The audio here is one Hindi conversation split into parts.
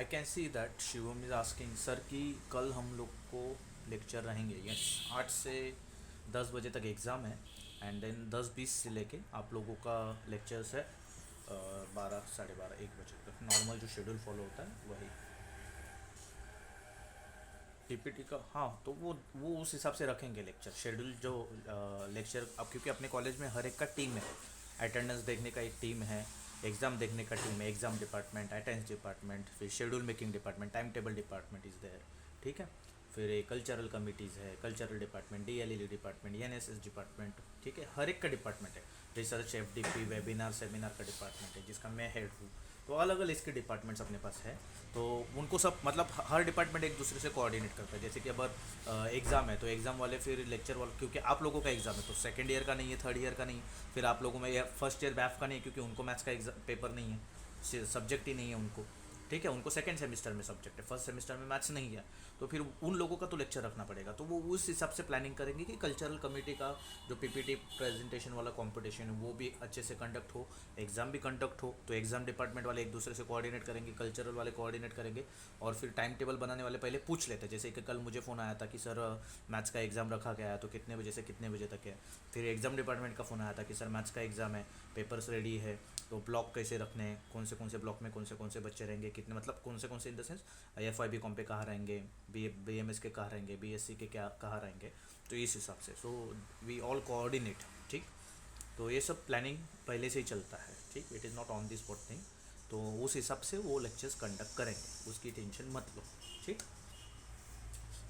I can see that Shivam is asking sir कि कल हम लोग को लेक्चर रहेंगे। यस, 8 से 10 बजे तक एग्ज़ाम है एंड देन 10:20 से लेके आप लोगों का लेक्चर्स है 12, 12:30, 1 बजे तक। नॉर्मल जो शेड्यूल फॉलो होता है वही। पीपीटी का हाँ, तो वो उस हिसाब से रखेंगे लेक्चर शेड्यूल जो लेक्चर। अब क्योंकि अपने कॉलेज में हर एक का टीम है, अटेंडेंस देखने का एक टीम है, एग्ज़ाम देखने का टीम है, एग्ज़ाम डिपार्टमेंट, अटेंडेंस डिपार्टमेंट, फिर schedule making department, time table department is there. ठीक है। फिर एक कल्चरल कमिटीज़ है, cultural department, DLL department, NSS department. ठीक है, हर एक का डिपार्टमेंट है। रिसर्च, एफडीपी, वेबिनार, सेमिनार का डिपार्टमेंट है जिसका मैं हेड हूँ। तो अलग अलग इसके डिपार्टमेंट्स अपने पास है। तो उनको सब मतलब हर डिपार्टमेंट एक दूसरे से कोऑर्डिनेट करता है। जैसे कि अब एग्ज़ाम है तो एग्ज़ाम वाले फिर लेक्चर वाले, क्योंकि आप लोगों का एग्ज़ाम है तो सेकेंड ईयर का नहीं है, थर्ड ईयर का नहीं है। फिर आप लोगों में या फर्स्ट ईयर बैफ का नहीं है क्योंकि उनको मैथ्स का एग्जाम पेपर नहीं है, सब्जेक्ट ही नहीं है उनको। ठीक है, उनको सेकंड सेमेस्टर में सब्जेक्ट है, फर्स्ट सेमेस्टर में मैथ्स नहीं है। तो फिर उन लोगों का तो लेक्चर रखना पड़ेगा। तो वो उस हिसाब से प्लानिंग करेंगे कि कल्चरल कमेटी का जो पीपीटी प्रेजेंटेशन वाला कंपटीशन है वो भी अच्छे से कंडक्ट हो, एग्ज़ाम भी कंडक्ट हो। तो एग्ज़ाम डिपार्टमेंट वाले एक दूसरे से कोऑर्डिनेट करेंगे, कल्चरल वाले कोऑर्डिनेट करेंगे। और फिर टाइम टेबल बनाने वाले पहले पूछ लेते हैं। जैसे कि कल मुझे फ़ोन आया था कि सर मैथ्स का एग्ज़ाम रखा गया है तो कितने बजे से कितने बजे तक है। फिर एग्ज़ाम डिपार्टमेंट का फ़ोन आया था कि सर मैथ्स का एग्ज़ाम है, पेपर्स रेडी है, तो ब्लॉक कैसे रखने हैं, कौन से ब्लॉक में कौन से बच्चे रहेंगे, कितने मतलब कौन से in the sense F I B com पे कहाँ रहेंगे, बी एम एस के कहाँ रहेंगे, बी एस सी के क्या कहाँ रहेंगे। तो इस हिसाब से सो वी ऑल कोऑर्डिनेट। ठीक। तो ये सब प्लानिंग पहले से ही चलता है। ठीक, it is not on the spot thing. तो उस हिसाब से वो लेक्चर्स कंडक्ट करेंगे, उसकी टेंशन मत लो। ठीक।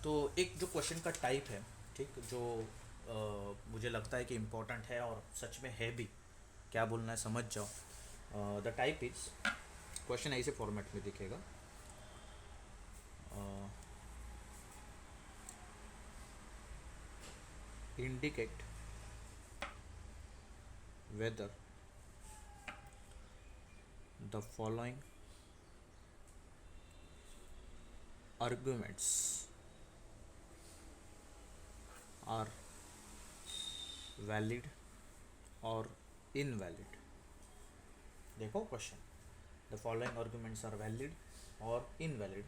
तो एक जो क्वेश्चन का टाइप है, ठीक, जो मुझे लगता है कि इम्पोर्टेंट है और सच में है भी, क्या बोलना है समझ जाओ। द टाइप इज, क्वेश्चन ऐसे फॉर्मेट में दिखेगा। Indicate whether the following arguments are valid और इनवैलिड। देखो question, the following arguments are valid और invalid.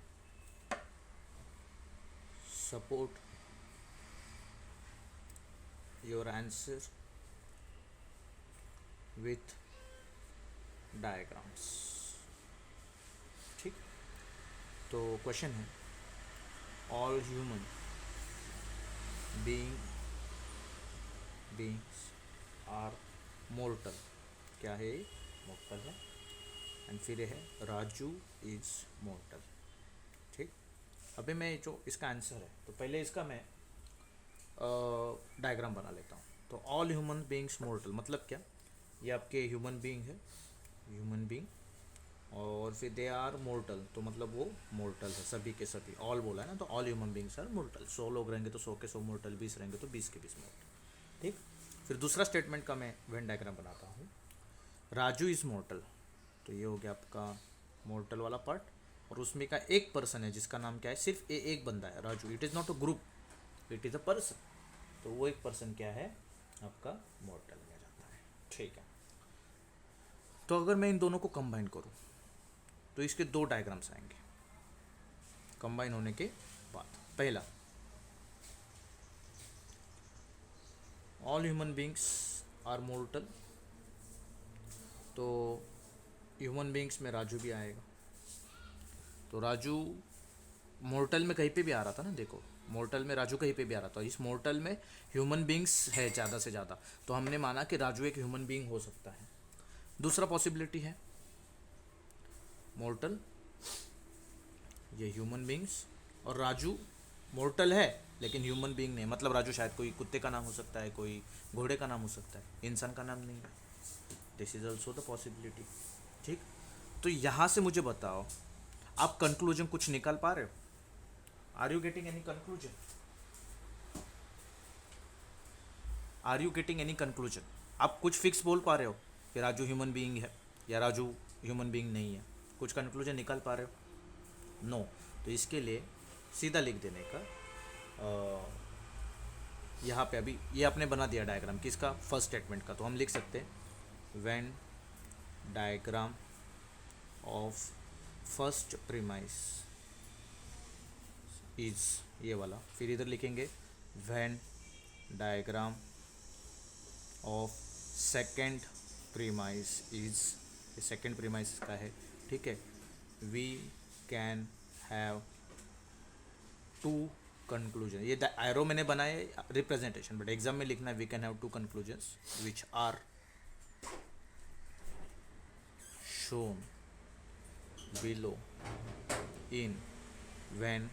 Support your answer with diagrams. ठीक। तो क्वेश्चन है, all human beings are mortal. क्या है? मोर्टल है। एंड फिर है राजू इज मोर्टल। ठीक। अभी मैं जो इसका आंसर है तो पहले इसका मैं डायग्राम बना लेता हूँ। तो ऑल ह्यूमन बीइंग्स मोर्टल मतलब क्या? ये आपके ह्यूमन बीइंग है, ह्यूमन बीइंग, और फिर दे आर मोर्टल तो मतलब वो मोर्टल है, सभी के सभी। ऑल बोला है ना, तो all human beings are mortal. 100 लोग रहेंगे तो 100 के 100 मोर्टल, 20 रहेंगे तो 20 के 20 मोर्टल। ठीक। फिर दूसरा स्टेटमेंट का मैं वेन डायग्राम बनाता हूँ। राजू इज़ मोर्टल, तो ये हो गया आपका मोर्टल वाला पार्ट। और उसमें का एक पर्सन है जिसका नाम क्या है, सिर्फ एक बंदा है, Raju. It is not a group, it is a person. तो वो एक पर्सन क्या है आपका, मोर्टल में जाता है। ठीक है। तो अगर मैं इन दोनों को कंबाइन करूँ तो इसके दो डायग्राम्स आएंगे कंबाइन होने के बाद। पहला, all human beings are mortal, तो ह्यूमन बींग्स में राजू भी आएगा। तो राजू मोर्टल में कहीं पे भी आ रहा था ना, देखो मोर्टल में राजू कहीं पे भी आ रहा था। इस मोर्टल में ह्यूमन बींग्स है ज़्यादा से ज़्यादा, तो हमने माना कि राजू एक ह्यूमन बींग हो सकता है। दूसरा पॉसिबिलिटी है, मोर्टल, ये ह्यूमन बींग्स, और राजू मोर्टल है लेकिन ह्यूमन बींग नहीं। मतलब राजू शायद कोई कुत्ते का नाम हो सकता है, कोई घोड़े का नाम हो सकता है, इंसान का नाम नहीं है। This is also the possibility. ठीक। तो यहाँ से मुझे बताओ, आप कंक्लूजन कुछ निकाल पा रहे हो? Are you getting any conclusion? Are you getting any conclusion? आप कुछ फिक्स बोल पा रहे हो कि राजू ह्यूमन बीइंग है या राजू ह्यूमन बीइंग नहीं है? कुछ कंक्लूजन निकाल पा रहे हो? नो। तो इसके लिए सीधा लिख देने का, यहाँ पे अभी ये आपने बना दिया डायग्राम किसका, फर्स्ट स्टेटमेंट का। तो हम लिख सकते हैं Venn diagram of first premise is, ये वाला, फिर इधर लिखेंगे Venn diagram of second premise is, ये सेकेंड प्रीमाइस का है, ठीक है। We can have two conclusion, ये एरो मैंने बनाए रिप्रेजेंटेशन, बट एग्जाम में लिखना है we can have two conclusions which are shown below in Venn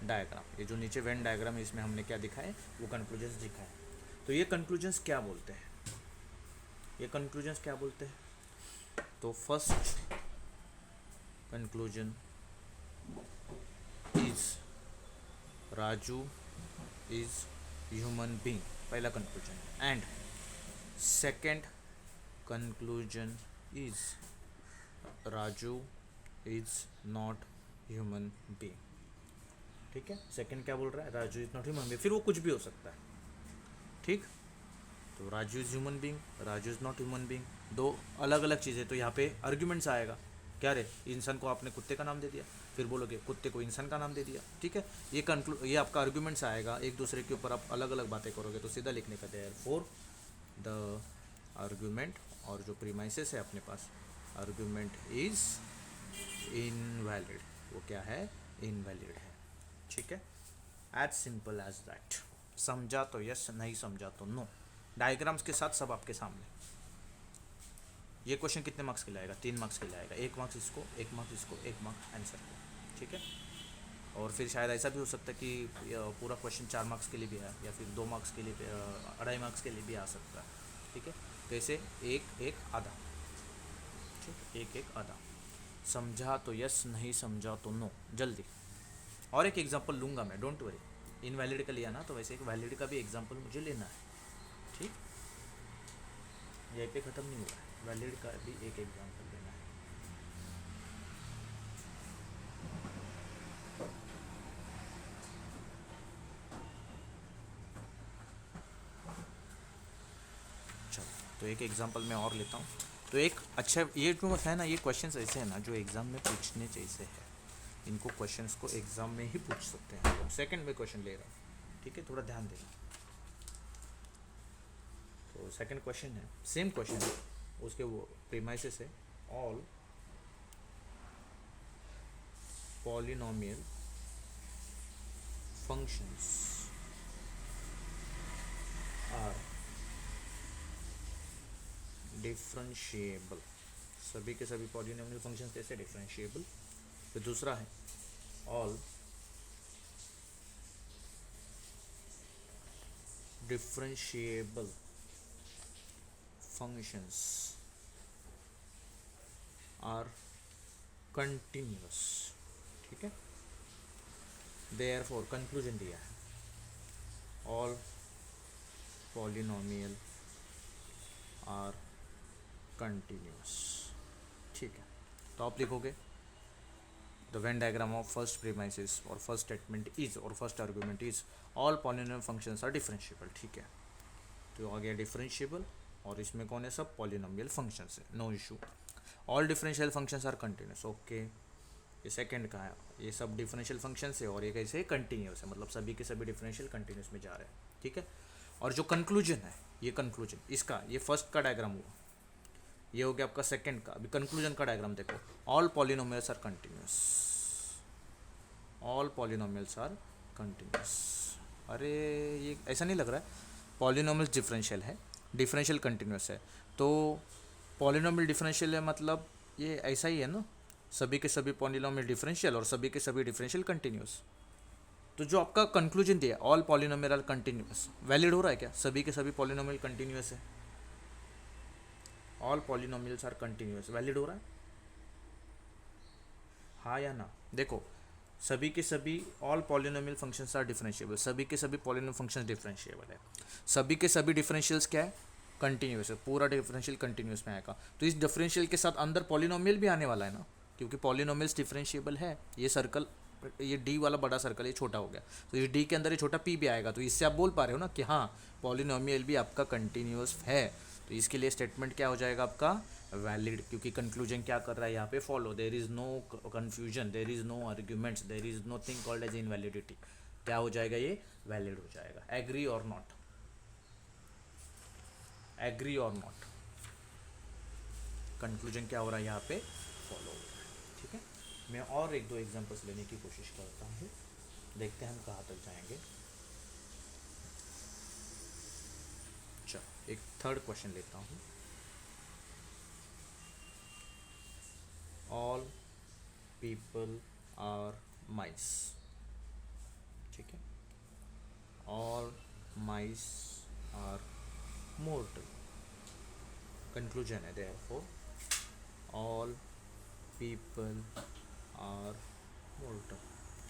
diagram. ये जो नीचे वेन डायग्राम है इसमें हमने क्या दिखाए, वो कंक्लूजन्स दिखाए। तो ये कंक्लूजन्स क्या बोलते हैं, ये कंक्लूजन्स क्या बोलते हैं? तो first conclusion is Raju is human being, पहला conclusion. And second conclusion is Raju is not human being, ठीक है। सेकंड क्या बोल रहा है, Raju is not human being, फिर वो कुछ भी हो सकता है, ठीक। तो Raju is human being, Raju is not human being, दो अलग अलग चीज़ें। तो यहाँ पे आर्ग्यूमेंट्स आएगा, क्या रे, इंसान को आपने कुत्ते का नाम दे दिया, फिर बोलोगे कुत्ते को इंसान का नाम दे दिया, ठीक है। ये आपका आर्ग्यूमेंट्स आएगा, एक दूसरे के ऊपर आप अलग अलग बातें करोगे तो सीधा लिखने का देयरफॉर द आर्ग्यूमेंट, और जो प्रीमाइसेस है अपने पास, आर्ग्यूमेंट इज इनवैलिड, वो क्या है, इनवैलिड है, ठीक है। As simple as that. समझा तो यस, नहीं समझा तो नो। डायग्राम्स के साथ सब आपके सामने। ये क्वेश्चन कितने मार्क्स के लाएगा, 3 मार्क्स के लाएगा, 1 मार्क्स इसको, 1 मार्क्स इसको, 1 मार्क्स आंसर को, ठीक है। और फिर शायद ऐसा भी हो सकता है कि पूरा क्वेश्चन 4 मार्क्स के लिए भी है, या फिर 2 मार्क्स के लिए, 2.5 मार्क्स के लिए भी आ सकता है, ठीक है। तो ऐसे एक एक आधा, ठीक, एक एक आधा। समझा तो यस, नहीं समझा तो नो, जल्दी। और एक एग्जांपल लूँगा मैं, डोंट वरी। इनवैलिड का लिया ना, तो वैसे एक वैलिड का भी एग्जांपल मुझे लेना है, ठीक। यहीं पे ख़त्म नहीं हुआ है, वैलिड का भी एक एग्जांपल लेना है। चलो, तो एक एग्जांपल मैं और लेता हूँ। तो एक अच्छा, ये जो है ना, ये क्वेश्चंस ऐसे हैं ना जो एग्ज़ाम में पूछने जैसे है। इनको क्वेश्चंस को एग्ज़ाम में ही पूछ सकते हैं। तो सेकंड में क्वेश्चन ले रहा हूँ, ठीक है, थोड़ा ध्यान देना। तो सेकंड क्वेश्चन है, सेम क्वेश्चन है, उसके वो प्रीमाइसेस है, all polynomial functions are differentiable, सभी के सभी पॉलिनोमियल फंक्शंस कैसे डिफरेंशिएबल। फिर दूसरा है, all differentiable functions are continuous, ठीक है। देयरफॉर कंक्लूजन दिया है, ऑल पॉलिनोमियल आर कंटिन्यूअस, ठीक है। तो आप लिखोगे the Venn diagram of first premises और फर्स्ट स्टेटमेंट इज, और first argument is all polynomial functions are differentiable, ठीक है। तो आ गया डिफरेंशिएबल, और इसमें कौन है, सब पॉलिनोमियल फंक्शंस है, no issue. All differential functions are continuous, okay. ये सेकंड का है, ये सब डिफरेंशियल फंक्शंस है, और ये कैसे कंटिन्यूस है, मतलब सभी के सभी डिफरेंशियल कंटिन्यूस में जा रहे हैं, ठीक है। और जो कंक्लूजन है, ये कंक्लूजन इसका, ये फर्स्ट का डायग्राम हुआ, ये हो गया आपका सेकंड का। अभी कंक्लूजन का डायग्राम देखो, all polynomials are continuous, all polynomials are continuous. अरे ये ऐसा नहीं लग रहा है, पॉलिनोमियल्स डिफरेंशियल है, डिफरेंशियल कंटिन्यूस है, तो पॉलिनोमियल डिफरेंशियल है, मतलब ये ऐसा ही है ना, सभी के सभी पॉलिनोमियल डिफरेंशियल और सभी के सभी डिफरेंशियल कंटिन्यूस। तो जो आपका कंक्लूजन दिया, all polynomial are continuous, valid हो रहा है क्या, सभी के सभी पॉलिनोमियल कंटिन्यूस है, all polynomials are continuous, valid हो रहा है, हाँ या ना। देखो, सभी के सभी all polynomial functions are differentiable, सभी के सभी पॉलिनोमियल फंक्शंस डिफरेंशिएबल है, सभी के सभी डिफरेंशियल्स क्या है, कंटिन्यूस है, पूरा डिफरेंशियल कंटिन्यूस में आएगा। तो इस डिफरेंशियल के साथ अंदर पॉलिनोमियल भी आने वाला है ना, क्योंकि पॉलिनोमियल्स डिफरेंशिएबल है। ये सर्कल, ये डी वाला बड़ा सर्कल, ये छोटा हो गया, तो इस डी के अंदर ये छोटा पी भी आएगा। तो इससे आप बोल पा रहे हो ना कि हाँ, पॉलिनोमियल भी आपका कंटिन्यूस है। तो इसके लिए स्टेटमेंट क्या हो जाएगा आपका वैलिड, क्योंकि कंक्लूजन क्या कर रहा है यहाँ पे follow, there is no confusion, there is no arguments, there is nothing called as invalidity. क्या हो जाएगा ये वैलिड हो जाएगा। एग्री और नॉट, एग्री और नॉट, कंक्लूजन क्या हो रहा है यहाँ पे फॉलो हो रहा है। ठीक है, मैं और एक दो एग्जांपल्स लेने की कोशिश करता हूँ, देखते हैं हम कहाँ तक जाएंगे। चलो एक थर्ड क्वेश्चन लेता हूँ। All people are mice. ठीक है, all mice are mortal. Conclusion है therefore all people are mortal.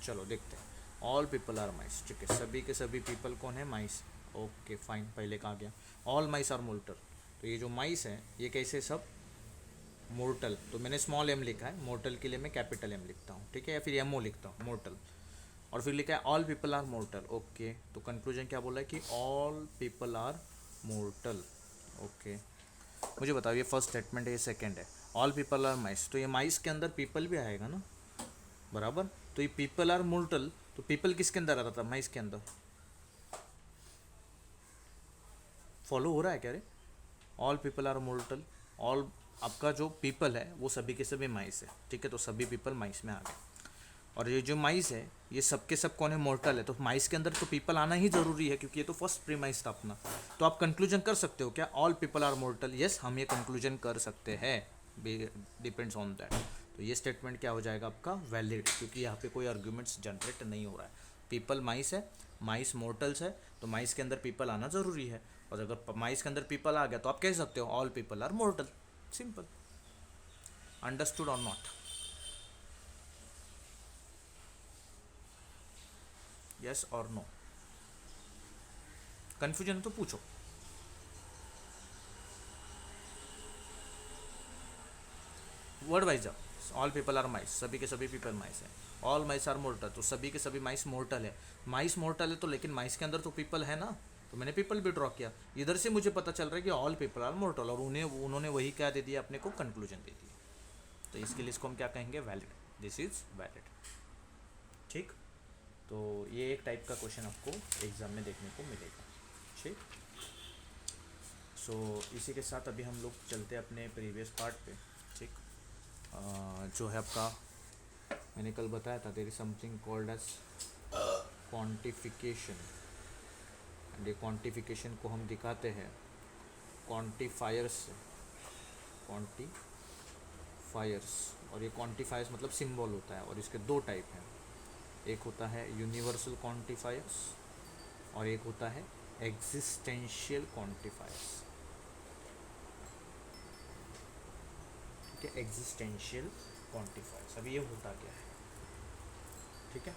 चलो देखते हैं, ऑल पीपल आर माइस। ठीक है, सभी के सभी पीपल कौन है, माइस। ओके फाइन, पहले कहा गया ऑल माइस आर मोर्टल, तो ये जो माइस है ये कैसे सब मोर्टल, तो मैंने स्मॉल एम लिखा है, मोर्टल के लिए मैं कैपिटल एम लिखता हूँ। ठीक है, या फिर एमओ लिखता हूँ मोर्टल, और फिर लिखा है all people are mortal. Okay, तो कंक्लूजन क्या बोला है कि all people are mortal. Okay, मुझे बताओ ये फर्स्ट स्टेटमेंट है, ये सेकंड है। ऑल पीपल आर माइस, तो ये माइस के अंदर पीपल भी आएगा ना, बराबर। तो ये पीपल आर मोर्टल, तो पीपल किसके अंदर आ रहा था, माइस के अंदर। फॉलो हो रहा है क्या रे, all people are mortal, all आपका जो पीपल है वो सभी के सभी माइस है। ठीक है, तो सभी पीपल माइस में आ गए, और ये जो माइस है ये सब के सब कौन है, मोर्टल है, तो माइस के अंदर तो पीपल आना ही जरूरी है, क्योंकि ये तो फर्स्ट प्रीमाइस था अपना। तो आप कंक्लूजन कर सकते हो क्या, all people are mortal. Yes, हम ये कंक्लूजन कर सकते हैं, डिपेंड्स ऑन दैट। तो ये स्टेटमेंट क्या हो जाएगा आपका वैलिड, क्योंकि यहाँ पे कोई आर्ग्यूमेंट्स जनरेट नहीं हो रहा है। पीपल माइस है, माइस मोर्टल्स है, तो माइस के अंदर पीपल आना जरूरी है, और अगर माइस के अंदर पीपल आ गया तो आप कह सकते हो all people are mortal. Simple, understood और नॉट। यस और नो, कंफ्यूजन है तो पूछो। वर्ड वाइज जाओ, ऑल पीपल आर माइस, सभी के सभी पीपल माइस है। ऑल माइस आर मोर्टल, तो सभी के सभी माइस मोर्टल है। माइस मोर्टल है तो लेकिन माइस के अंदर तो पीपल है ना, तो मैंने पीपल भी ड्रॉ किया। इधर से मुझे पता चल रहा है कि ऑल पीपल आर मोर्टल, और उन्होंने वही क्या दे दिया अपने को, कंक्लूजन दे दिया। तो इसके लिए इसको हम क्या कहेंगे, वैलिड, दिस इज वैलिड। ठीक, तो ये एक टाइप का क्वेश्चन आपको एग्जाम में देखने को मिलेगा। ठीक, सो इसी के साथ अभी हम लोग चलते हैं अपने प्रीवियस पार्ट पे। ठीक, जो है आपका मैंने कल बताया था, there is something called as quantification, and ये क्वांटिफिकेशन को हम दिखाते हैं क्वांटिफायर्स से, क्वांटिफायर्स। और ये क्वांटिफायर्स मतलब सिंबल होता है, और इसके दो टाइप हैं, एक होता है यूनिवर्सल क्वांटिफायर्स और एक होता है एग्जिस्टेंशियल क्वांटिफायर्स। ठीक है, एग्जिस्टेंशियल क्वांटिफायर्स। अभी ये होता क्या है, ठीक है।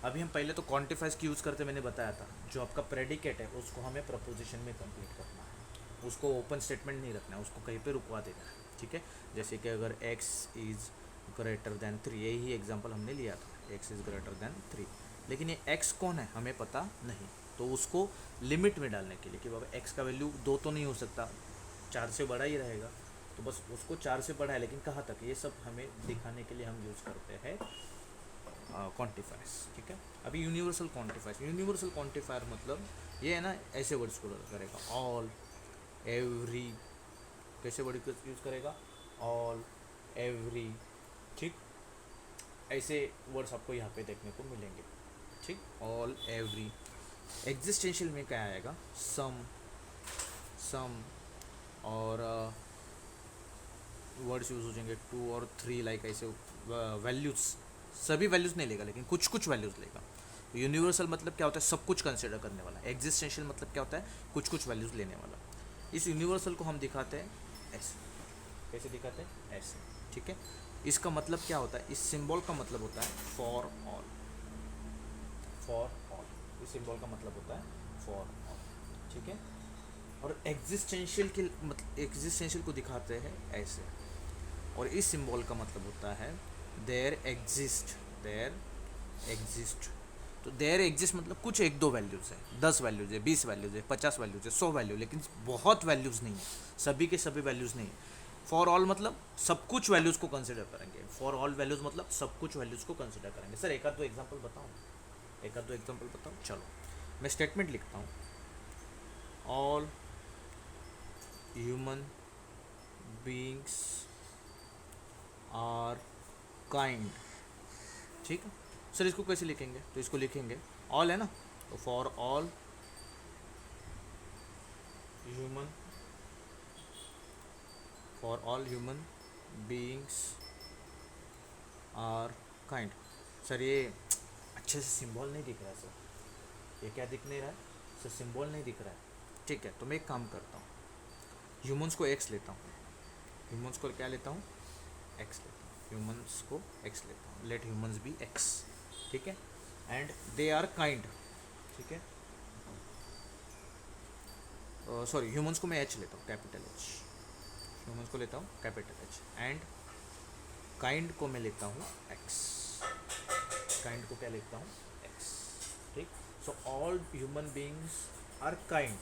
अभी हम पहले तो क्वांटिफायर्स की यूज़ करते, मैंने बताया था, जो आपका प्रेडिकेट है उसको हमें प्रपोजिशन में कंप्लीट करना है, उसको ओपन स्टेटमेंट नहीं रखना है, उसको कहीं पे रुकवा देना है। ठीक है, जैसे कि अगर x इज़ ग्रेटर दैन 3, यही एग्जांपल हमने लिया था, x इज़ ग्रेटर दैन 3, लेकिन ये x कौन है हमें पता नहीं, तो उसको लिमिट में डालने के लिए कि बाबा x का वैल्यू 2 तो नहीं हो सकता, 4 से बड़ा ही रहेगा, तो बस उसको 4 से बड़ा है, लेकिन कहाँ तक, ये सब हमें दिखाने के लिए हम यूज़ करते हैं क्वांटिफायर्स। ठीक है, अभी यूनिवर्सल क्वांटिफायर्स, यूनिवर्सल क्वांटिफायर मतलब ये है ना, ऐसे वर्ड्स को करेगा, ऑल, एवरी, कैसे वर्ड यूज़ करेगा, ऑल, एवरी। ठीक, ऐसे वर्ड्स आपको यहाँ पे देखने को मिलेंगे। ठीक, ऑल, एवरी। एग्जिस्टेंशियल में क्या आएगा, सम और वर्ड्स यूज हो जाएंगे 2 और 3, लाइक ऐसे वैल्यूज़, सभी वैल्यूज़ नहीं लेगा लेकिन कुछ कुछ वैल्यूज़ लेगा। यूनिवर्सल मतलब क्या होता है, सब कुछ कंसिडर करने वाला। एग्जिस्टेंशियल मतलब क्या होता है, कुछ कुछ वैल्यूज़ लेने वाला। इस यूनिवर्सल को हम दिखाते हैं ऐसे, कैसे दिखाते हैं, ऐसे। ठीक है, इसका मतलब क्या होता है, इस सिंबल का मतलब होता है फॉर ऑल, फॉर ऑल, इस सिंबल का मतलब होता है फॉर ऑल। ठीक है, और एग्जिस्टेंशियल के मतलब एग्जिस्टेंशियल को दिखाते हैं ऐसे, और इस सिंबल का मतलब होता है देयर एग्जिस्ट, तो देयर एग्जिस्ट मतलब कुछ एक दो वैल्यूज़ है, 10 वैल्यूज़ है, 20 वैल्यूज़ है, 50 वैल्यूज़ है, 100 वैल्यू, लेकिन बहुत वैल्यूज़ नहीं है, सभी के सभी वैल्यूज़ नहीं है। फॉर ऑल मतलब सब कुछ वैल्यूज़ को कंसिडर करेंगे, फॉर ऑल वैल्यूज़ मतलब सब कुछ वैल्यूज़ को कंसिडर करेंगे। सर एक आध दो एग्जाम्पल बताऊँ, एक आध दो एग्जाम्पल बताऊँ, चलो मैं स्टेटमेंट लिखता हूँ। All human beings are kind. ठीक है सर, इसको कैसे लिखेंगे? तो इसको लिखेंगे ऑल है ना, तो for all human, for all human beings are kind. Sir ये अच्छे से सिंबल नहीं दिख रहा है सर, ये क्या दिख नहीं रहा है सर? सिंबल नहीं दिख रहा है। ठीक है, तो मैं एक काम करता हूँ, ह्यूमंस को एक्स लेता हूँ, ह्यूमंस को क्या लेता हूँ? एक्स लेता हूँ, ह्यूमंस को एक्स लेता हूँ, लेट ह्यूमंस बी एक्स। ठीक है, एंड दे आर काइंड। ठीक है, सॉरी ह्यूमंस को मैं एच लेता हूँ, कैपिटल एच, ह्यूमंस को लेता हूँ कैपिटल एच, एंड काइंड को मैं लेता हूँ एक्स, काइंड को क्या लेता हूँ? एक्स। ठीक, so all human beings are kind.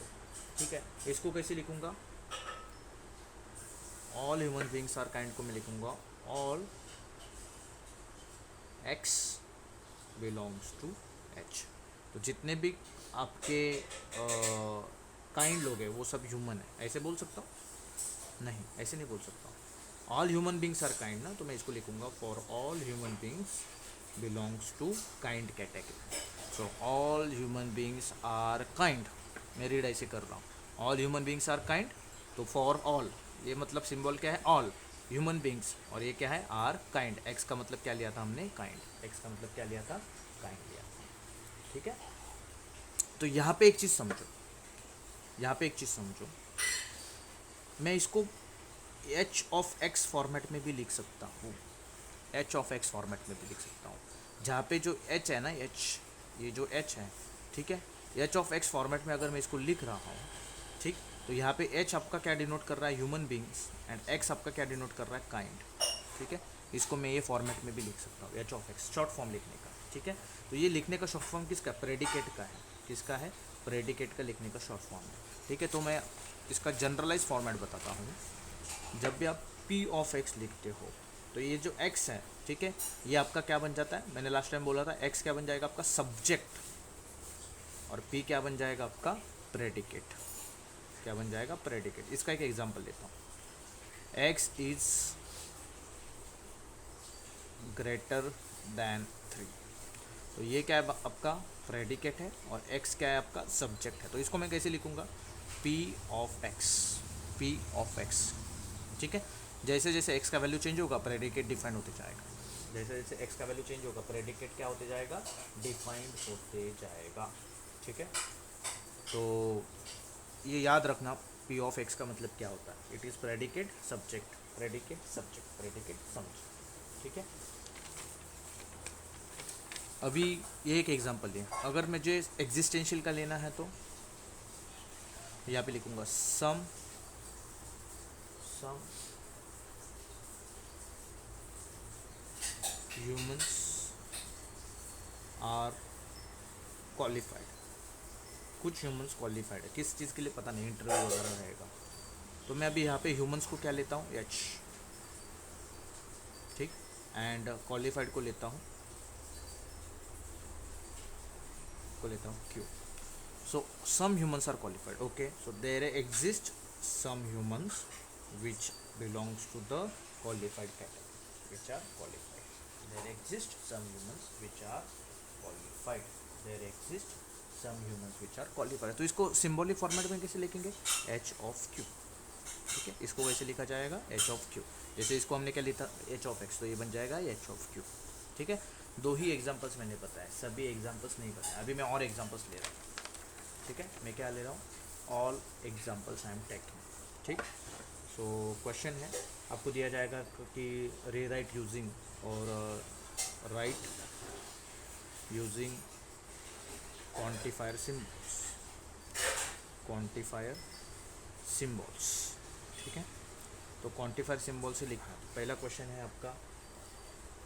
ठीक है, इसको कैसे लिखूंगा? All human beings are kind को मैं लिखूंगा all X belongs to H. तो जितने भी आपके काइंड लोग हैं वो सब ह्यूमन है, ऐसे बोल सकता हूँ? नहीं, ऐसे नहीं बोल सकता हूँ। All human beings are kind ना, तो मैं इसको लिखूंगा for all human beings belongs to kind category. So all human beings are kind, मैं रीड ऐसे कर रहा हूँ, all human beings are kind. तो फॉर ऑल, ये मतलब सिंबल क्या है? ऑल ह्यूमन बींग्स, और ये क्या है? Are kind. एक्स का मतलब क्या लिया था हमने? काइंड। एक्स का मतलब क्या लिया था? काइंड लिया था। ठीक है, तो यहाँ पे एक चीज़ समझो, यहाँ पे एक चीज़ समझो, मैं इसको एच ऑफ एक्स फॉर्मेट में भी लिख सकता हूँ, एच ऑफ एक्स फॉर्मेट में भी लिख सकता हूँ, जहाँ पे जो एच है ना, एच, ये जो एच है, ठीक है, एच ऑफ एक्स फॉर्मेट में अगर मैं इसको लिख रहा हूँ, ठीक, तो यहाँ पे एच आपका क्या डिनोट कर रहा है? ह्यूमन बींग्स, एंड एक्स आपका क्या डिनोट कर रहा है? काइंड। ठीक है, इसको मैं ये फॉर्मेट में भी लिख सकता हूँ, H of x, short form लिखने का। ठीक है, तो ये लिखने का शॉर्ट फॉर्म किसका? प्रेडिकेट का है। किसका है? प्रेडिकेट का लिखने का शॉर्ट फॉर्म है। ठीक है, तो मैं इसका जनरलाइज फॉर्मेट बताता हूँ। जब भी आप पी ऑफ एक्स लिखते हो, तो ये जो एक्स है, ठीक है, ये आपका क्या बन जाता है? मैंने लास्ट टाइम बोला था, एक्स क्या बन जाएगा आपका? सब्जेक्ट, और पी क्या बन जाएगा आपका? प्रेडिकेट। क्या बन जाएगा? प्रेडिकेट। इसका एक एग्जांपल देता हूँ, एक्स इज ग्रेटर दैन 3, तो ये क्या है आपका? प्रेडिकेट है, और एक्स क्या है आपका? सब्जेक्ट है। तो इसको मैं कैसे लिखूंगा? P of x, P of x. ठीक है, जैसे जैसे एक्स का वैल्यू चेंज होगा, प्रेडिकेट डिफाइन होते जाएगा। जैसे जैसे एक्स का वैल्यू चेंज होगा, प्रेडिकेट क्या होते जाएगा? डिफाइंड होते जाएगा। ठीक है, तो ये याद रखना, पी ऑफ एक्स का मतलब क्या होता है? It is predicate subject, predicate subject, predicate subject. ठीक है, अभी ये एक एग्जांपल है, अगर मुझे एग्जिस्टेंशियल का लेना है तो यहाँ पे लिखूंगा सम ह्यूमंस आर क्वालिफाइड। कुछ ह्यूमंस क्वालिफाइड है, किस चीज़ के लिए पता नहीं, इंटरव्यू वगैरह रहेगा। तो मैं अभी यहाँ पे ह्यूमंस को क्या लेता हूँ? एच। ठीक, एंड क्वालिफाइड को लेता हूँ Q. So some humans are qualified, okay, so there exist some humans which belongs to the qualified category, which are qualified. There exist some humans which are qualified. There exist some humans which are qualified. तो इसको सिंबॉलिक फॉर्मेट में कैसे लिखेंगे? H of Q. ठीक है, इसको वैसे लिखा जाएगा एच ऑफ क्यू। जैसे इसको हमने क्या लिखा? एच ऑफ एक्स, तो ये बन जाएगा एच ऑफ क्यू। ठीक है, दो ही एग्जाम्पल्स मैंने बताया, सभी एग्जाम्पल्स नहीं बताया। अभी मैं और एग्जाम्पल्स ले रहा हूँ। ठीक है, मैं क्या ले रहा हूँ? All examples I am taking. ठीक, सो क्वेश्चन है, आपको दिया जाएगा कि री राइट यूजिंग और right using quantifier symbols, quantifier symbols. ठीक है, तो क्वांटिफायर सिम्बॉल से लिखना। पहला क्वेश्चन है आपका,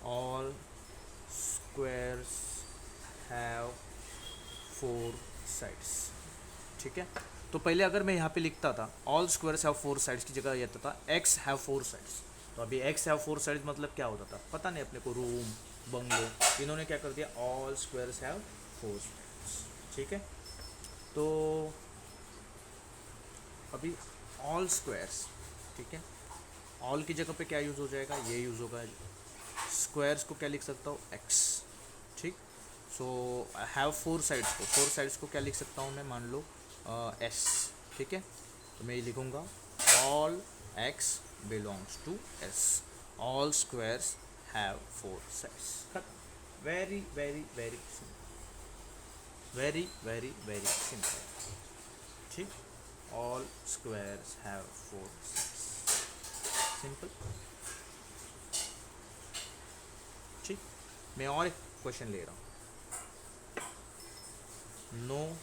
ऑल स्क्वायर्स हैव 4 साइड्स। ठीक है, तो पहले अगर मैं यहाँ पे लिखता था ऑल स्क्वायर्स हैव 4 साइड्स की जगह ये था एक्स हैव 4 साइड्स, तो अभी एक्स हैव 4 साइड्स मतलब क्या होता था पता नहीं अपने को, रूम, बंगलो। इन्होंने क्या कर दिया, ऑल स्क्वायर्स हैव 4 साइड्स। ठीक है, तो अभी ऑल स्क्वायर्स, ठीक है, ऑल की जगह पे क्या यूज़ हो जाएगा, ये यूज़ होगा। स्क्वायर्स को क्या लिख सकता हूँ, एक्स। ठीक, सो हैव 4 साइड्स को, 4 साइड्स को क्या लिख सकता हूँ मैं, मान लो एस। ठीक है, तो मैं ये लिखूँगा all X belongs to S, all squares have 4 sides. खत्म। Very very very simple, very very very simple. ठीक, all squares have 4 sides, simple. ठीक, मैं और एक क्वेश्चन ले रहा हूँ। No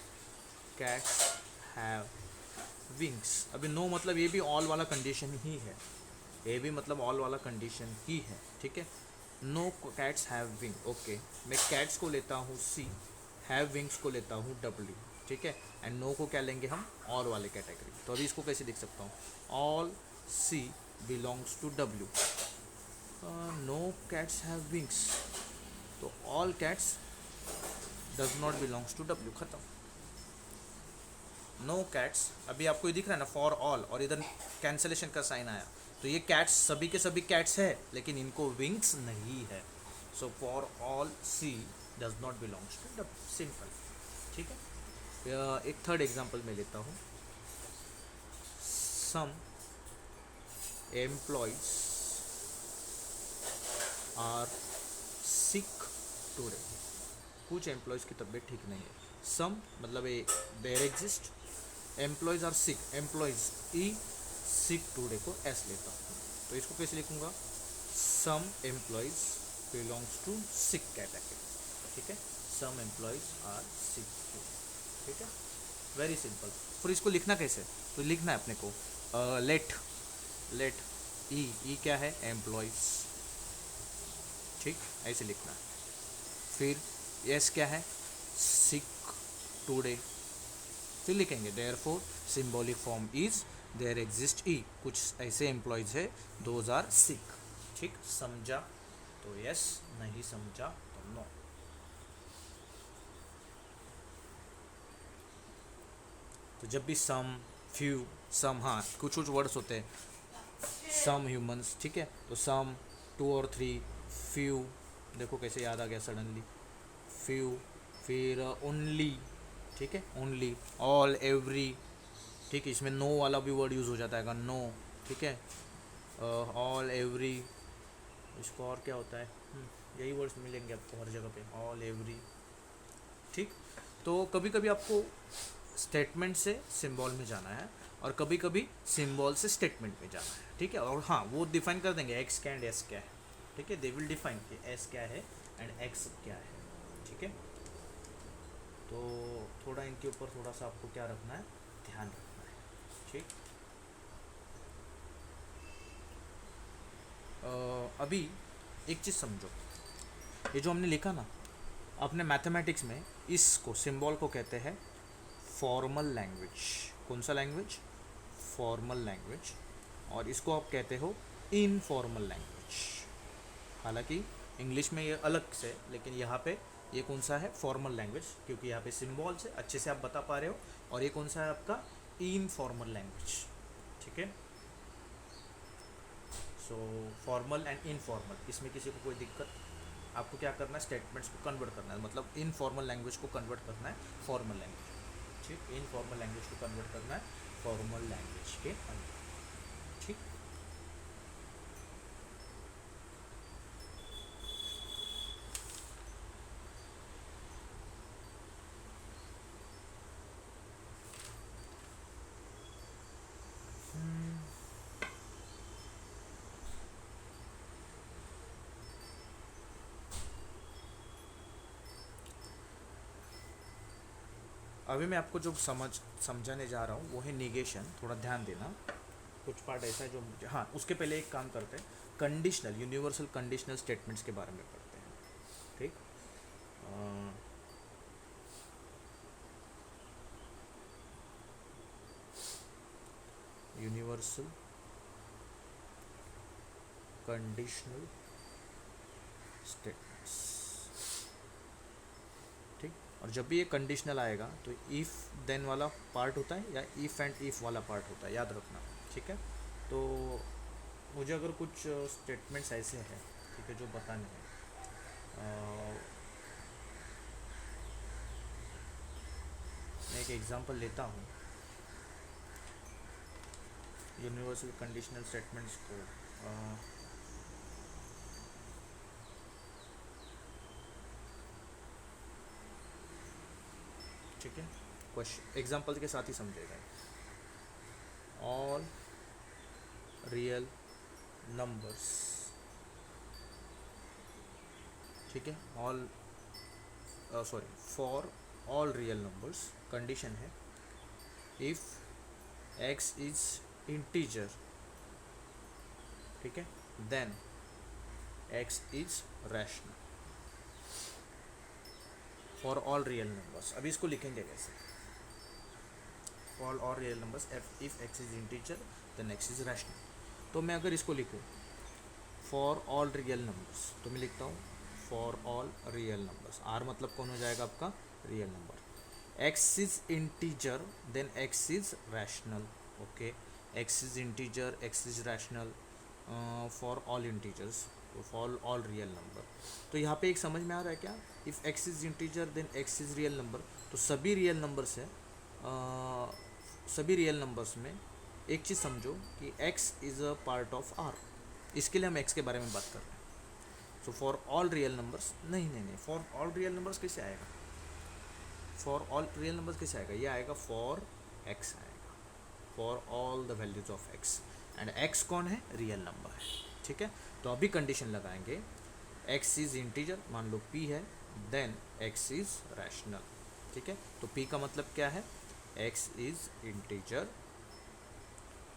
cats have wings. अभी नो मतलब ये भी ऑल वाला कंडीशन ही है, ये भी मतलब ऑल वाला कंडीशन ही है। ठीक है, no cats have wing. Okay, मैं कैट्स को लेता हूँ सी, हैव विंग्स को लेता हूँ डब्ल्यू। ठीक है, एंड नो को क्या लेंगे हम, ऑल वाले कैटेगरी। तो अभी इसको कैसे लिख सकता हूँ, all C belongs to W. No cats have wings, तो all cats does not belongs to W. खत्म। नो कैट्स, अभी आपको ये दिख रहा है ना फॉर ऑल, और इधर कैंसलेशन का साइन आया, तो ये कैट्स सभी के सभी कैट्स है लेकिन इनको विंग्स नहीं है। So for all C does not belongs to W, simple. ठीक है, एक थर्ड एग्जांपल मैं लेता हूँ। Some employees are sick today, कुछ एम्प्लॉयज़ की तबीयत ठीक नहीं है। सम मतलब a there exist, employees are sick, employees E, sick today को एस लेता हूँ, तो इसको कैसे लिखूँगा, some employees belongs to sick category. ठीक है, some employees are sick today. ठीक है, वेरी सिंपल। फिर इसको लिखना कैसे, तो लिखना है अपने को लेट, लेट ई क्या है, एम्प्लॉयज़। ठीक, ऐसे लिखना है। फिर यस क्या है, सिक टुडे। फिर लिखेंगे therefore symbolic form is there exist ई, कुछ ऐसे एम्प्लॉयज है दोज आर सिक। ठीक, समझा तो यस, नहीं समझा तो नो। तो जब भी सम, फ्यू, सम, हाँ कुछ कुछ वर्ड्स होते हैं, सम ह्यूमंस। ठीक है, तो सम, 2 और 3, फ्यू, देखो कैसे याद आ गया सडनली, फ्यू। फिर ओनली, ठीक है, ओनली, ऑल, एवरी। ठीक है, इसमें नो वाला भी वर्ड यूज़ हो जाता है, नो। ठीक है, ऑल, एवरी, इसको और क्या होता है, यही वर्ड्स मिलेंगे आपको हर जगह पे, ऑल, एवरी। ठीक, तो कभी कभी आपको स्टेटमेंट से सिंबल में जाना है और कभी कभी सिंबल से स्टेटमेंट में जाना है। ठीक है, और हाँ वो डिफाइन कर देंगे एक्स क्या एंड एस क्या है। ठीक है, दे विल डिफाइन कि एस क्या है एंड एक्स क्या है। ठीक है, तो थोड़ा इनके ऊपर थोड़ा सा आपको क्या रखना है, ध्यान रखना है। ठीक, अभी एक चीज़ समझो, ये जो हमने लिखा ना अपने मैथमेटिक्स में, इसको सिंबल को कहते हैं फॉर्मल लैंग्वेज। कौन सा लैंग्वेज, फॉर्मल लैंग्वेज। और इसको आप कहते हो इनफॉर्मल लैंग्वेज। हालांकि इंग्लिश में ये अलग से, लेकिन यहाँ पे ये कौन सा है, फॉर्मल लैंग्वेज, क्योंकि यहाँ पे सिंबल से अच्छे से आप बता पा रहे हो। और ये कौन सा है आपका, इनफॉर्मल लैंग्वेज। ठीक है, सो फॉर्मल एंड इनफॉर्मल, इसमें किसी को कोई दिक्कत, आपको क्या करना है, स्टेटमेंट्स को कन्वर्ट करना है, मतलब इनफॉर्मल लैंग्वेज को कन्वर्ट करना है फॉर्मल लैंग्वेज। ठीक, इनफॉर्मल लैंग्वेज को कन्वर्ट करना है फॉर्मल लैंग्वेज के अंदर। ठीक, अभी मैं आपको जो समझाने जा रहा हूँ वो है निगेशन। थोड़ा ध्यान देना, कुछ पार्ट ऐसा है जो मुझे, हाँ उसके पहले एक काम करते हैं, कंडीशनल, यूनिवर्सल कंडीशनल स्टेटमेंट्स के बारे में पढ़ते हैं। ठीक, यूनिवर्सल कंडीशनल स्टेटमेंट्स। ठीक, और जब भी ये कंडीशनल आएगा तो इफ़ देन वाला पार्ट होता है या इफ़ एंड इफ़ वाला पार्ट होता है, याद रखना। ठीक है, तो मुझे अगर कुछ स्टेटमेंट्स ऐसे हैं, ठीक है, जो बताने हैं, मैं एक एग्जांपल लेता हूँ यूनिवर्सल कंडीशनल स्टेटमेंट्स को। ठीक है, क्वेश्चन एग्जांपल के साथ ही समझेगा। ऑल रियल नंबर्स, ठीक है, all sorry for all real numbers, condition है इफ़ एक्स इज इंटीजर, ठीक है, then X is rational for all real numbers. अभी इसको लिखेंगे कैसे? For all real numbers if X is integer then X is rational. तो मैं अगर इसको लिखूँ फॉर ऑल रियल नंबर्स, तो मैं लिखता हूँ for all real numbers. R मतलब कौन हो जाएगा आपका? Real number. X is integer then X is rational. Okay, X is integer, X is rational for all integers, for all real number. तो यहाँ पे एक समझ में आ रहा है क्या? If X is integer then X is real number, तो सभी रियल नंबर्स है, सभी रियल नंबर्स में एक चीज़ समझो कि x is a part of r। इसके लिए हम x के बारे में बात कर रहे हैं। सो फॉर ऑल रियल नंबर्स, नहीं, फॉर ऑल रियल नंबर्स कैसे आएगा? फॉर ऑल रियल नंबर्स कैसे आएगा? ये आएगा फॉर x आएगा, for all the values of x, and x कौन है? रियल नंबर है। ठीक है, तो अभी कंडीशन लगाएंगे x इज इंटीजर, मान लो p है, देन x इज रैशनल। ठीक है, तो p का मतलब क्या है? x is integer,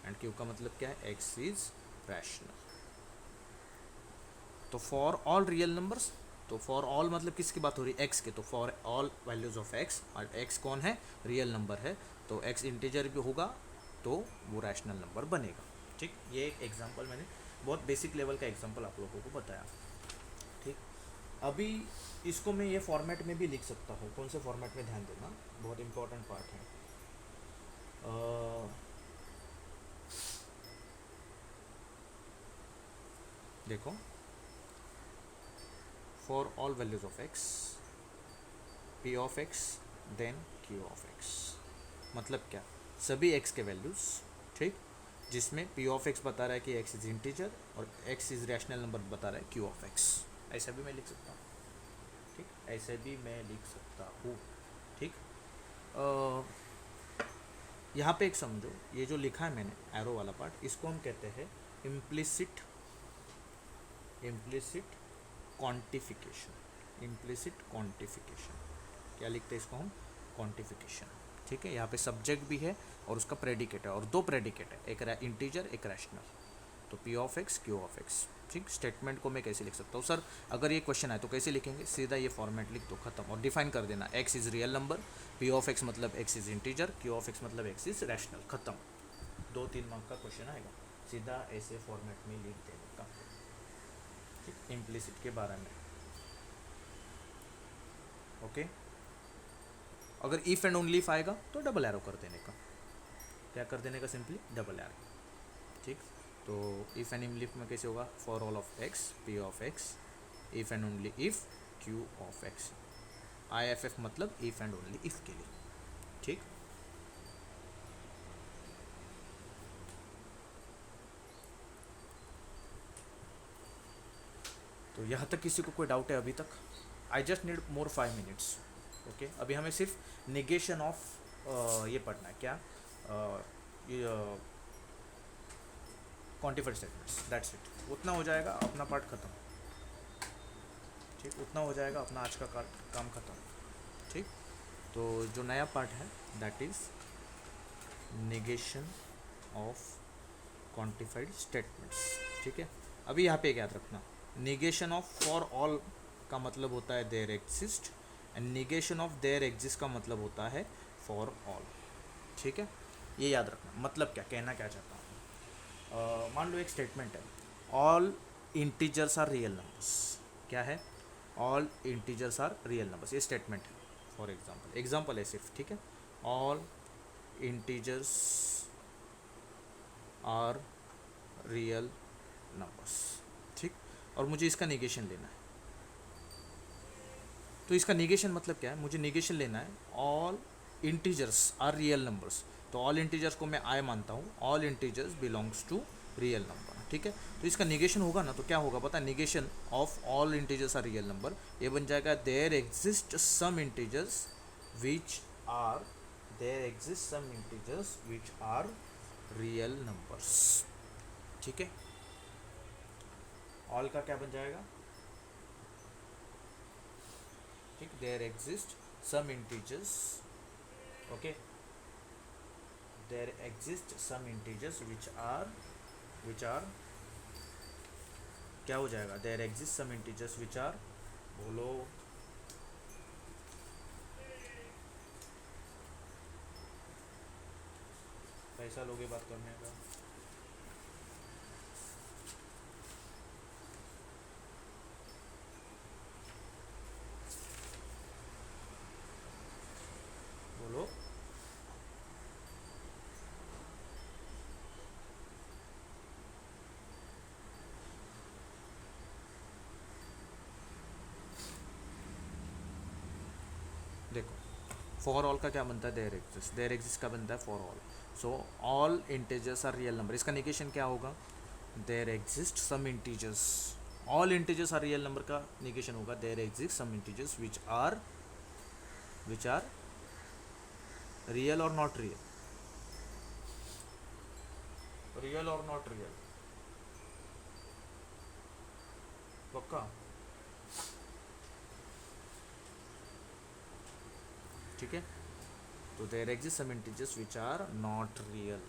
and q का मतलब क्या है? x is rational. तो फॉर ऑल रियल नंबर्स, तो फॉर ऑल मतलब किसकी बात हो रही है? x के, तो for all values of x, और x कौन है? रियल नंबर है, तो x इंटीजर भी होगा तो वो रैशनल नंबर बनेगा। ठीक, ये एक एग्जांपल मैंने बहुत बेसिक लेवल का एग्जांपल आप लोगों को बताया। ठीक, अभी इसको मैं ये फॉर्मेट में भी लिख सकता हूँ। कौन से फॉर्मेट में? ध्यान देना, बहुत इंपॉर्टेंट पार्ट है। देखो, for all values of x, p of x then q of x। मतलब क्या? सभी x के वैल्यूज, ठीक, जिसमें p ऑफ x बता रहा है कि x इज इंटीजर और x इज रैशनल नंबर बता रहा है q ऑफ x। ऐसा भी मैं लिख सकता हूँ। ठीक, ऐसे भी मैं लिख सकता हूँ। ठीक, यहाँ पे एक समझो, ये जो लिखा है मैंने एरो वाला पार्ट, इसको हम कहते हैं इम्प्लिसिट क्वांटिफिकेशन। इम्प्लिसिट क्वांटिफिकेशन, क्या लिखते हैं इसको हम? क्वांटिफिकेशन। ठीक है, यहाँ पे सब्जेक्ट भी है और उसका प्रेडिकेट है, और दो प्रेडिकेट है, एक इंटीजर एक रैशनल। तो p of x q of x। ठीक, स्टेटमेंट को मैं कैसे लिख सकता हूँ? सर अगर ये क्वेश्चन आए तो कैसे लिखेंगे? सीधा ये फॉर्मेट लिख दो, खत्म। और डिफाइन कर देना, x is real number, p of x मतलब x is integer, q of x मतलब x इज़ रैशनल, खत्म। 2-3 मार्क का क्वेश्चन आएगा, सीधा ऐसे फॉर्मेट में लिख देने का। ठीक, इम्प्लिसिट के बारे में। ओके, अगर इफ़ एंड ओनली इफ आएगा तो डबल एरो कर देने का। क्या कर देने का? Simply double arrow. ठीक, तो इफ़ एंड ओनली इफ में कैसे होगा? For all of x p of x, if and only if q of x। IFF मतलब इफ़ एंड ओनली इफ के लिए। ठीक, तो यहाँ तक किसी को कोई डाउट है अभी तक? I just need more 5 minutes. Okay, अभी हमें सिर्फ निगेशन ऑफ ये पढ़ना है, क्या? Quantified statements, that's it. उतना हो जाएगा, अपना पार्ट खत्म। ठीक, उतना हो जाएगा, अपना आज का काम खत्म। ठीक, तो जो नया पार्ट है that is negation of quantified statements. ठीक है, अभी यहाँ पे याद रखना, निगेशन ऑफ फॉर ऑल का मतलब होता है there exist, and negation of there exist का मतलब होता है फॉर ऑल। ठीक है, ये याद रखना। मतलब क्या कहना क्या चाहता हूँ? मान लो एक स्टेटमेंट है, all integers are real numbers. क्या है? All integers are real numbers, ये स्टेटमेंट है। फॉर एग्जाम्पल, एग्जाम्पल है सिर्फ, ठीक है। All integers are real numbers, ठीक। और मुझे इसका निगेशन लेना है। तो इसका निगेशन मतलब क्या है? मुझे निगेशन लेना है all integers are real numbers. तो ऑल इंटीजर्स को मैं आई मानता हूँ, all integers belongs to real number, ठीक है। तो इसका निगेशन होगा ना, तो क्या होगा पता है? Negation of all integers are real number, ये बन जाएगा there exist some integers which are, there exist some integers which are real numbers, ठीक है। ऑल का क्या बन जाएगा? ठीक, there exist some integers, okay, there exist some integers which are क्या हो जाएगा? There exist some integers which are, बोलो, पैसा लोगे बात करने का? बोलो। देखो, फॉर ऑल का क्या बनता है? देयर एग्जिस्ट का बनता है for all. So all integers are real number, इसका निगेशन क्या होगा? There exist some integers, all integers are real number का निगेशन होगा there exist some integers which are real और नॉट रियल, रियल और नॉट रियल, पक्का, ठीक है। तो there exist some integers which are not real,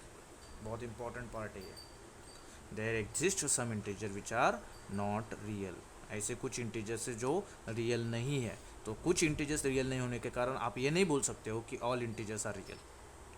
बहुत इंपॉर्टेंट पार्ट है ये। There exist some integer which are not real, ऐसे कुछ इंटीजर्स है जो रियल नहीं है। तो कुछ इंटीजर्स रियल नहीं होने के कारण आप ये नहीं बोल सकते हो कि ऑल इंटीजर्स आर रियल,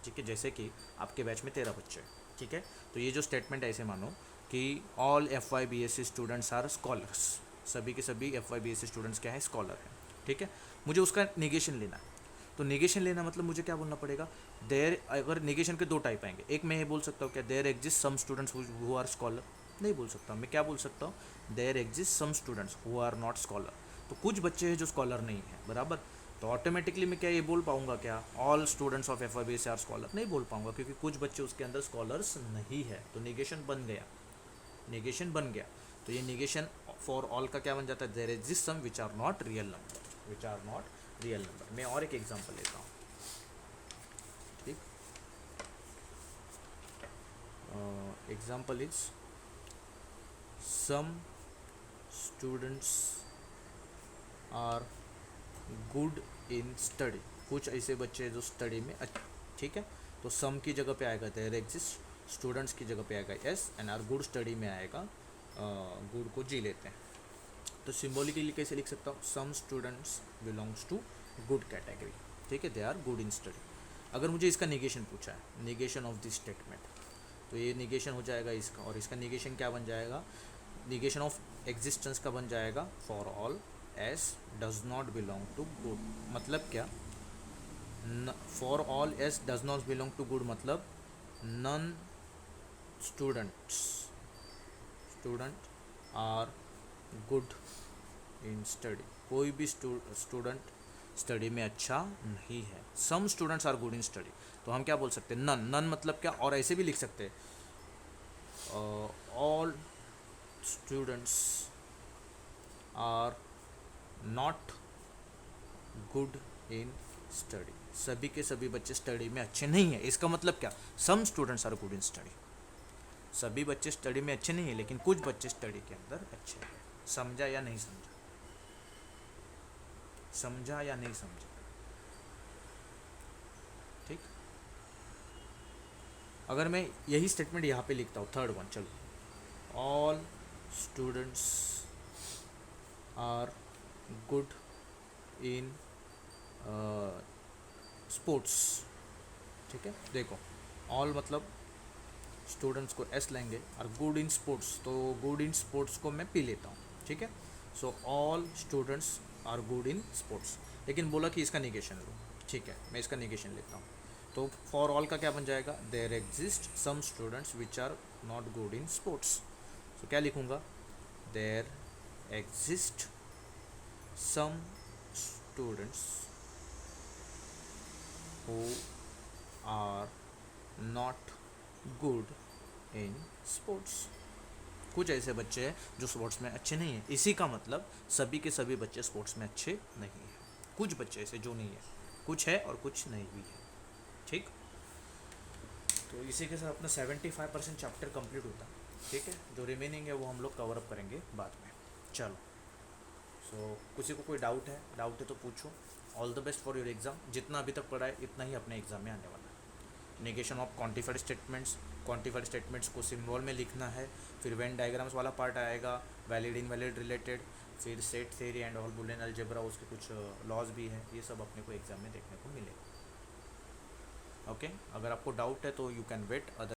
ठीक है। जैसे कि आपके बैच में 13 बच्चे, ठीक है। तो ये जो स्टेटमेंट है, ऐसे मानो कि all FYBSc students are scholars, सभी के सभी FYBSc स्टूडेंट्स क्या है? स्कॉलर हैं, ठीक है। मुझे उसका निगेशन लेना है। तो निगेशन लेना मतलब मुझे क्या बोलना पड़ेगा? देयर, अगर निगेशन के दो टाइप आएंगे, एक मैं ये बोल सकता हूँ क्या there exist some students who are scholar, नहीं बोल सकता। मैं क्या बोल सकता हूँ? There exist some students who are not scholar. तो कुछ बच्चे हैं जो स्कॉलर नहीं है, बराबर। तो ऑटोमेटिकली मैं क्या ये बोल पाऊंगा क्या? All students of FYBSc are scholar, नहीं बोल पाऊंगा, क्योंकि कुछ बच्चे उसके अंदर स्कॉलर्स नहीं है। तो निगेशन बन गया, निगेशन बन गया। तो ये निगेशन फॉर ऑल का क्या बन जाता है? There exist some which are not real number, which are not real number. मैं और एक एग्जांपल लेता हूँ, ठीक। Example is some students are good in study, कुछ ऐसे बच्चे हैं जो स्टडी में अच्छे, ठीक है। तो सम की जगह पे आएगा देयर एग्जिस्ट, स्टूडेंट्स की जगह पे आएगा S, and are good study में आएगा गुड को जी लेते हैं। तो सिम्बॉलिकली कैसे लिख सकता हूँ? Some students belongs to good category, ठीक है, they are good in study. अगर मुझे इसका निगेशन पूछा है, निगेशन ऑफ दिस स्टेटमेंट, तो ये निगेशन हो जाएगा इसका, और इसका निगेशन क्या बन जाएगा? निगेशन ऑफ एग्जिस्टेंस का बन जाएगा for all S does not belong to good. मतलब क्या? For all S does not belong to good मतलब none student are good in study, कोई भी स्टूडेंट स्टडी में अच्छा नहीं है। Some students are good in study, तो हम क्या बोल सकते हैं? नन। नन मतलब क्या? और ऐसे भी लिख सकते हैं all students are not good in study, सभी के सभी बच्चे स्टडी में अच्छे नहीं हैं। इसका मतलब क्या? Some students are good in study, सभी बच्चे स्टडी में अच्छे नहीं हैं, लेकिन कुछ बच्चे स्टडी के अंदर अच्छे हैं। समझा या नहीं समझा? समझा या नहीं समझा? ठीक। अगर मैं यही स्टेटमेंट यहाँ पे लिखता हूँ, थर्ड वन, चलो, all students are good in sports, ठीक है। देखो, ऑल मतलब स्टूडेंट्स को एस लेंगे, और गुड इन स्पोर्ट्स, तो गुड इन स्पोर्ट्स को मैं पी लेता हूँ, ठीक है। So all students are good in sports, लेकिन बोला कि इसका निगेशन लो, ठीक है, मैं इसका निगेशन लेता हूँ। तो फॉर ऑल का क्या बन जाएगा, there exist some students which are not good in sports. तो क्या लिखूँगा, there exist some students who are not good in sports। कुछ ऐसे बच्चे हैं जो स्पोर्ट्स में अच्छे नहीं हैं, इसी का मतलब सभी के सभी बच्चे स्पोर्ट्स में अच्छे नहीं हैं, कुछ बच्चे ऐसे जो नहीं है, कुछ है और कुछ नहीं भी है, ठीक। तो इसी के साथ अपना 75% चैप्टर कंप्लीट होता है, ठीक है। जो रिमेनिंग है वो हम लोग कवर अप करेंगे बाद में। चलो, सो किसी को कोई डाउट है तो पूछो। All the best for your exam, जितना अभी तक पढ़ा है इतना ही अपने एग्ज़ाम में आने वाला है। नेगेशन ऑफ क्वांटिफाइड स्टेटमेंट्स को सिंबल में लिखना है, फिर वेन डायग्राम्स वाला पार्ट आएगा, वैलिड इनवैलिड रिलेटेड, फिर set theory and all Boolean algebra, उसके कुछ लॉज भी है, ये सब अपने को एग्ज़ाम में देखने को मिलेगा। ओके, अगर आपको डाउट है तो यू कैन वेट, अदर